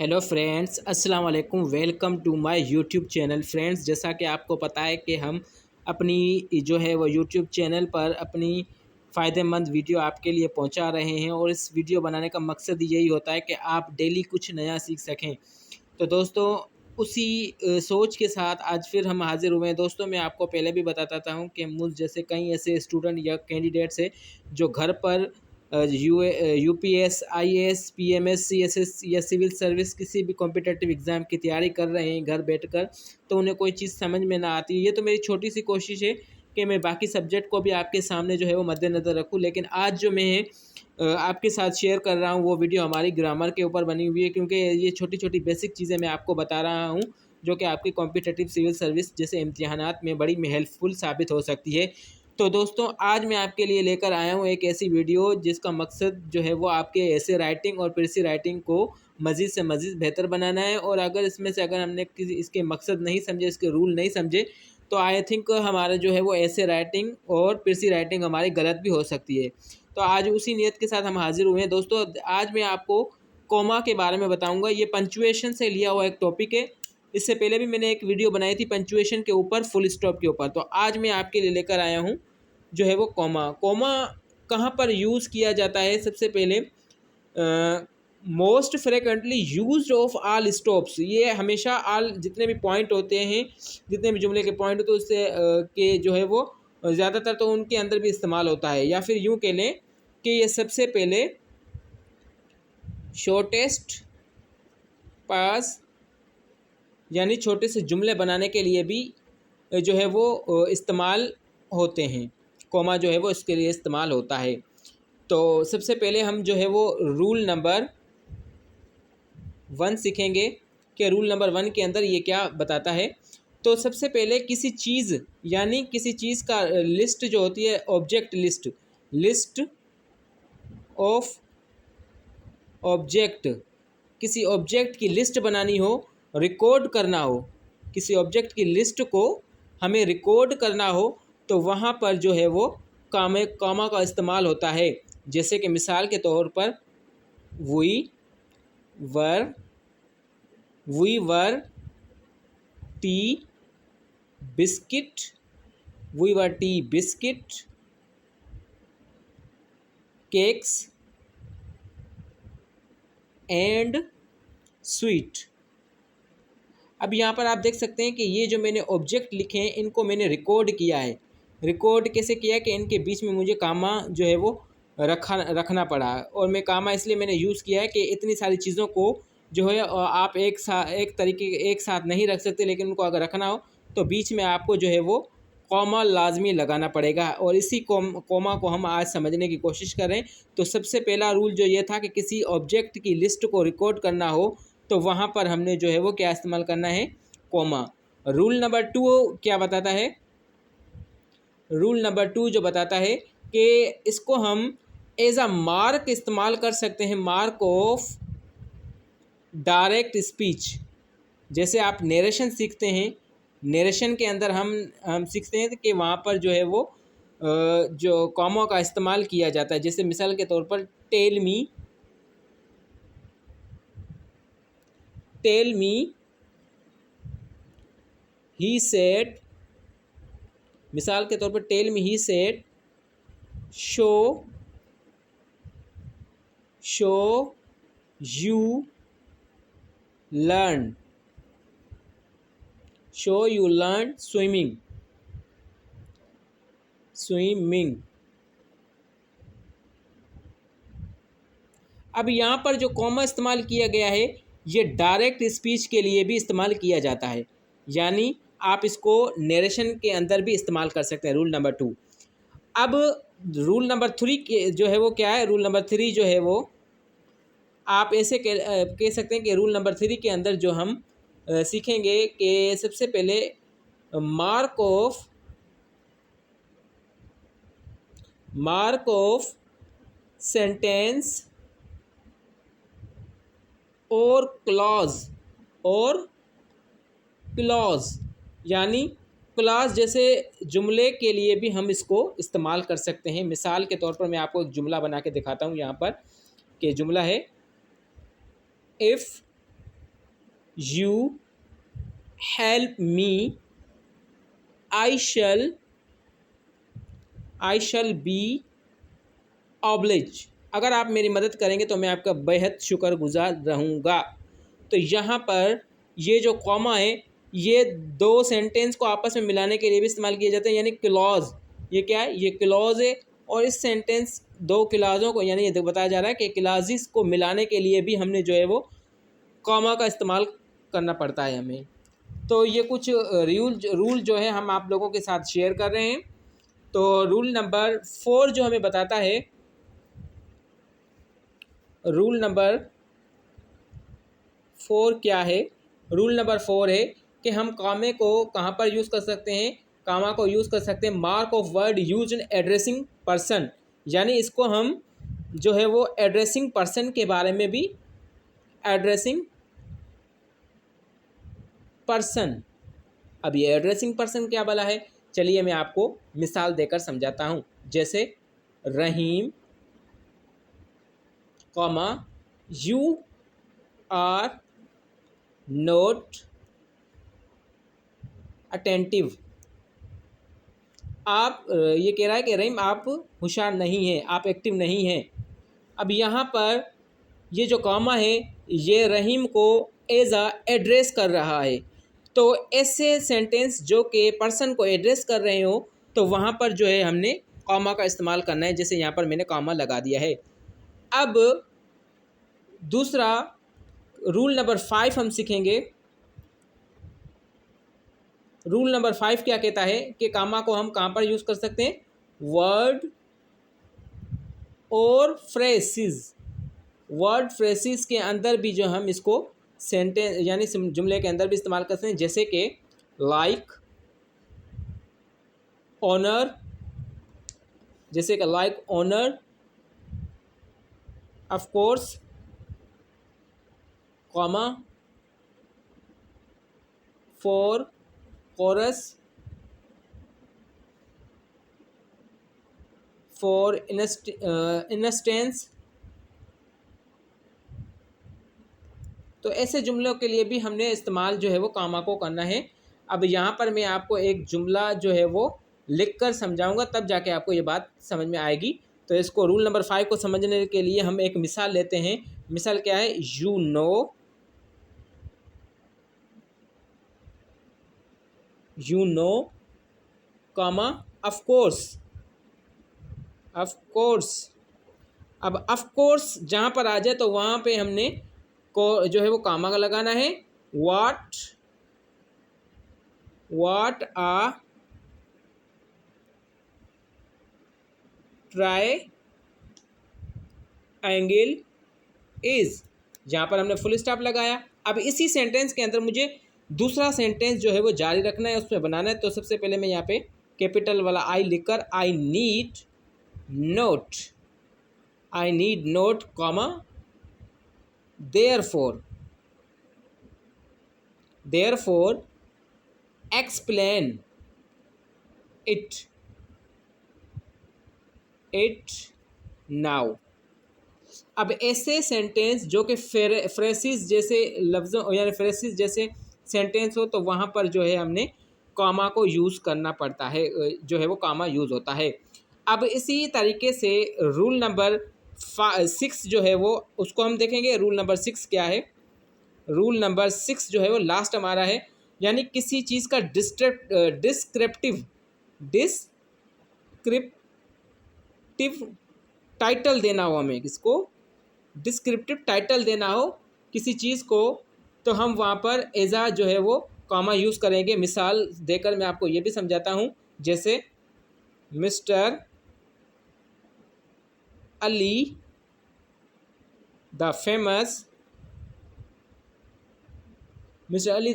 Hello friends, अस्सलाम वालेकुम। Welcome to my YouTube channel. Friends, जैसा कि आपको पता है कि हम अपनी जो है वो यूट्यूब चैनल पर अपनी फ़ायदेमंद वीडियो आपके लिए पहुंचा रहे हैं और इस वीडियो बनाने का मकसद यही होता है कि आप डेली कुछ नया सीख सकें। तो दोस्तों, उसी सोच के साथ आज फिर हम हाज़िर हुए हैं। दोस्तों, मैं आपको पहले भी बताता था हूँ कि मुझ जैसे कई ऐसे स्टूडेंट या कैंडिडेट्स हैं जो घर पर यूपीएस, आईएएस, पीएमएस, सीएसएस या सिविल सर्विस किसी भी कॉम्पिटिटिव एग्ज़ाम की तैयारी कर रहे हैं घर बैठकर, तो उन्हें कोई चीज़ समझ में ना आती है। ये तो मेरी छोटी सी कोशिश है कि मैं बाकी सब्जेक्ट को भी आपके सामने जो है वो मद्देनज़र रखूँ। लेकिन आज जो मैं आपके साथ शेयर कर रहा हूँ वो वीडियो हमारी ग्रामर के ऊपर बनी हुई है, क्योंकि ये छोटी छोटी बेसिक चीज़ें मैं आपको बता रहा हूँ जो कि आपकी कॉम्पिटिटिव सिविल सर्विस जैसे इम्तिहानात में बड़ी हेल्पफुल साबित हो सकती है। तो दोस्तों, आज मैं आपके लिए लेकर आया हूँ एक ऐसी वीडियो जिसका मकसद जो है वो आपके ऐसे राइटिंग और प्रेसी राइटिंग को मज़ीद से मज़ीद बेहतर बनाना है। और अगर इसमें से अगर हमने किसी इसके मकसद नहीं समझे, इसके रूल नहीं समझे, तो आई थिंक हमारा जो है वो ऐसे राइटिंग और प्रेसी राइटिंग हमारी गलत भी हो सकती है। तो आज उसी नियत के साथ हम हाजिर हुए हैं। दोस्तों, आज मैं आपको कॉमा के बारे में बताऊंगा। ये पंचुएशन से लिया हुआ एक टॉपिक है। इससे पहले भी मैंने एक वीडियो बनाई थी पंचुएशन के ऊपर, फुल स्टॉप के ऊपर। तो आज मैं आपके लिए लेकर आया हूँ जो है वो कॉमा। कॉमा कहाँ पर यूज़ किया जाता है? सबसे पहले most frequently used of all stops. ये हमेशा आल जितने भी पॉइंट होते हैं, जितने भी जुमले के पॉइंट होते हैं उससे के जो है वो ज़्यादातर तो उनके अंदर भी इस्तेमाल होता है। या फिर यूँ कह लें कि ये सबसे पहले शॉर्टेस्ट पास यानी छोटे से जुमले बनाने के लिए भी जो है वो इस्तेमाल होते हैं। कॉमा जो है वो इसके लिए इस्तेमाल होता है। तो सबसे पहले हम जो है वो रूल नंबर 1 सीखेंगे कि रूल नंबर 1 के अंदर ये क्या बताता है। तो सबसे पहले किसी चीज़ यानी किसी चीज़ का लिस्ट जो होती है, object list, list of object, किसी ऑब्जेक्ट की लिस्ट बनानी हो, रिकॉर्ड करना हो, किसी ऑब्जेक्ट की लिस्ट को हमें रिकॉर्ड करना हो, तो वहाँ पर जो है वो कॉमा का इस्तेमाल होता है। जैसे कि मिसाल के तौर पर we were tea biscuit, we were tea biscuit cakes and sweet. अब यहाँ पर आप देख सकते हैं कि ये जो मैंने ऑब्जेक्ट लिखे हैं इनको मैंने रिकॉर्ड किया है। रिकॉर्ड कैसे किया कि इनके बीच में मुझे कामा जो है वो रखना पड़ा। और मैं कामा इसलिए मैंने यूज़ किया है कि इतनी सारी चीज़ों को जो है आप एक साथ नहीं रख सकते, लेकिन उनको अगर रखना हो तो बीच में आपको जो है वो कॉमा लाजमी लगाना पड़ेगा। और इसी कॉमा को हम आज समझने की कोशिश कर रहे हैं। तो सबसे पहला रूल जो ये था कि किसी ऑब्जेक्ट की लिस्ट को रिकॉर्ड करना हो तो वहाँ पर हमने जो है वो क्या इस्तेमाल करना है? कॉमा। रूल नंबर 2 क्या बताता है? रूल नंबर 2 जो बताता है कि इसको हम एज अ मार्क इस्तेमाल कर सकते हैं, मार्क ऑफ डायरेक्ट स्पीच। जैसे आप नरेशन सीखते हैं, नरेशन के अंदर हम सीखते हैं कि वहाँ पर जो है वो जो कॉमा का इस्तेमाल किया जाता है। जैसे मिसाल के तौर पर टेल मी ही सेड, मिसाल के तौर पर tell me he said show you learn swimming. अब यहाँ पर जो कॉमा इस्तेमाल किया गया है ये डायरेक्ट स्पीच के लिए भी इस्तेमाल किया जाता है, यानी आप इसको नरेशन के अंदर भी इस्तेमाल कर सकते हैं। Rule number 2। अब रूल नंबर 3 जो है वो क्या है? रूल नंबर 3 जो है वो आप ऐसे कह सकते हैं कि रूल नंबर 3 के अंदर जो हम सीखेंगे कि सबसे पहले मार्क ऑफ सेंटेंस और क्लॉज यानी क्लॉज जैसे जुमले के लिए भी हम इसको इस्तेमाल कर सकते हैं। मिसाल के तौर पर मैं आपको एक जुमला बना के दिखाता हूँ यहाँ पर कि जुमला है, if you help me, I shall be oblige. अगर आप मेरी मदद करेंगे तो मैं आपका बेहद शुक्रगुजार रहूँगा। तो यहाँ पर ये जो कॉमा है ये दो सेंटेंस को आपस में मिलाने के लिए भी इस्तेमाल किए जाते हैं, यानी क्लॉज। ये क्या है? ये क्लॉज है। और इस सेंटेंस दो क्लाज़ों को, यानी ये बताया जा रहा है कि क्लासेस को मिलाने के लिए भी हमने जो है वो कॉमा का इस्तेमाल करना पड़ता है हमें। तो ये कुछ रूल जो है हम आप लोगों के साथ शेयर कर रहे हैं। तो रूल नंबर 4 जो हमें बताता है, रूल नंबर 4 क्या है? रूल नंबर 4 है कि हम कामे को कहाँ पर यूज़ कर सकते हैं? कामा को यूज़ कर सकते हैं mark of word use in addressing person, यानी इसको हम जो है वो एड्रेसिंग पर्सन के बारे में भी, एड्रेसिंग पर्सन। अब ये एड्रेसिंग पर्सन क्या भला है? चलिए मैं आपको मिसाल देकर समझाता हूँ। जैसे Rahim comma you are not attentive. आप ये कह रहा है कि रहीम आप होशियार नहीं हैं, आप एक्टिव नहीं हैं। अब यहाँ पर ये जो कॉमा है ये रहीम को एज अ एड्रेस कर रहा है। तो ऐसे सेंटेंस जो कि पर्सन को एड्रेस कर रहे हो तो वहाँ पर जो है हमने कॉमा का इस्तेमाल करना है। जैसे यहाँ पर मैंने कॉमा लगा दिया है। अब दूसरा रूल नंबर 5 हम सीखेंगे। रूल नंबर 5 क्या कहता है कि कामा को हम कहाँ पर यूज़ कर सकते हैं? वर्ड और फ्रेसिस। वर्ड फ्रेसिस के अंदर भी जो हम इसको सेंटेंस यानी जुमले के अंदर भी इस्तेमाल कर सकते हैं। जैसे कि लाइक ऑनर, जैसे कि like honour, of course, comma, for, chorus, for instance. तो ऐसे जुमलों के लिए भी हमने इस्तेमाल जो है वो कामा को करना है। अब यहाँ पर मैं आपको एक जुमला जो है वो लिख कर समझाऊँगा, तब जाके आपको ये बात समझ में आएगी। तो इसको रूल नंबर 5 को समझने के लिए हम एक मिसाल लेते हैं। मिसाल क्या है? You know comma of course, of course. अब ऑफ कोर्स जहाँ पर आ जाए तो वहाँ पे हमने को जो है वो कामा का लगाना है। वाट आ ट्राई एंगल इज, जहाँ पर हमने फुल स्टॉप लगाया। अब इसी सेंटेंस के अंदर मुझे दूसरा सेंटेंस जो है वो जारी रखना है, उसमें बनाना है। तो सबसे पहले मैं यहाँ पे कैपिटल वाला आई लिखकर I need note comma therefore explain it now. अब ऐसे सेंटेंस जो कि फ्रेसिस जैसे लफ्ज़ों यानी फ्रेसिस जैसे सेंटेंस हो तो वहाँ पर जो है हमने कॉमा को यूज़ करना पड़ता है, जो है वो कॉमा यूज़ होता है। अब इसी तरीके से रूल नंबर 6 जो है वो उसको हम देखेंगे। रूल नंबर 6 क्या है? रूल नंबर 6 जो है वो लास्ट हमारा है, यानी किसी चीज़ का डिस्क्रिप्टिव टाइटल देना हो, हमें किसको डिस्क्रिप्टिव टाइटल देना हो किसी चीज़ को, तो हम वहाँ पर एजा जो है वो कॉमा यूज़ करेंगे। मिसाल देकर मैं आपको ये भी समझाता हूँ। जैसे mister Ali the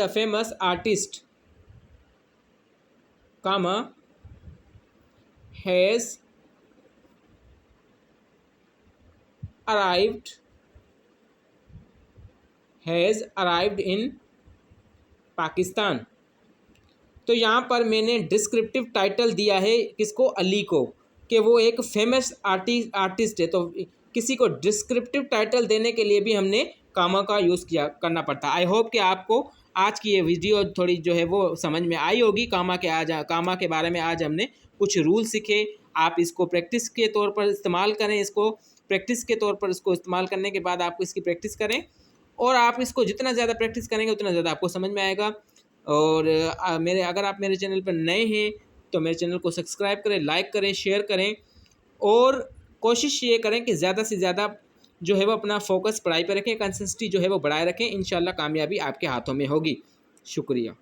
famous artist, comma has arrived in Pakistan. तो यहाँ पर मैंने डिस्क्रिप्टिव टाइटल दिया है किसको? अली को, कि वो एक फेमस आर्टिस्ट है। तो किसी को डिस्क्रिप्टिव टाइटल देने के लिए भी हमने कामा का यूज़ करना पड़ता है। आई होप कि आपको आज की ये वीडियो थोड़ी जो है वो समझ में आई होगी। कामा के बारे में आज हमने कुछ रूल सीखे। आप इसको प्रैक्टिस के तौर पर इस्तेमाल करें, इसको प्रैक्टिस के तौर पर इसको इस्तेमाल करने के बाद आप इसकी प्रैक्टिस करें, और आप इसको जितना ज़्यादा प्रैक्टिस करेंगे उतना ज़्यादा आपको समझ में आएगा। और अगर आप मेरे चैनल पर नए हैं तो मेरे चैनल को सब्सक्राइब करें, लाइक करें, शेयर करें, और कोशिश ये करें कि ज़्यादा से ज़्यादा जो है वो अपना फोकस पढ़ाई पर रखें, कंसिस्टेंसी जो है वो बढ़ाए रखें। इंशाल्लाह कामयाबी आपके हाथों में होगी। शुक्रिया।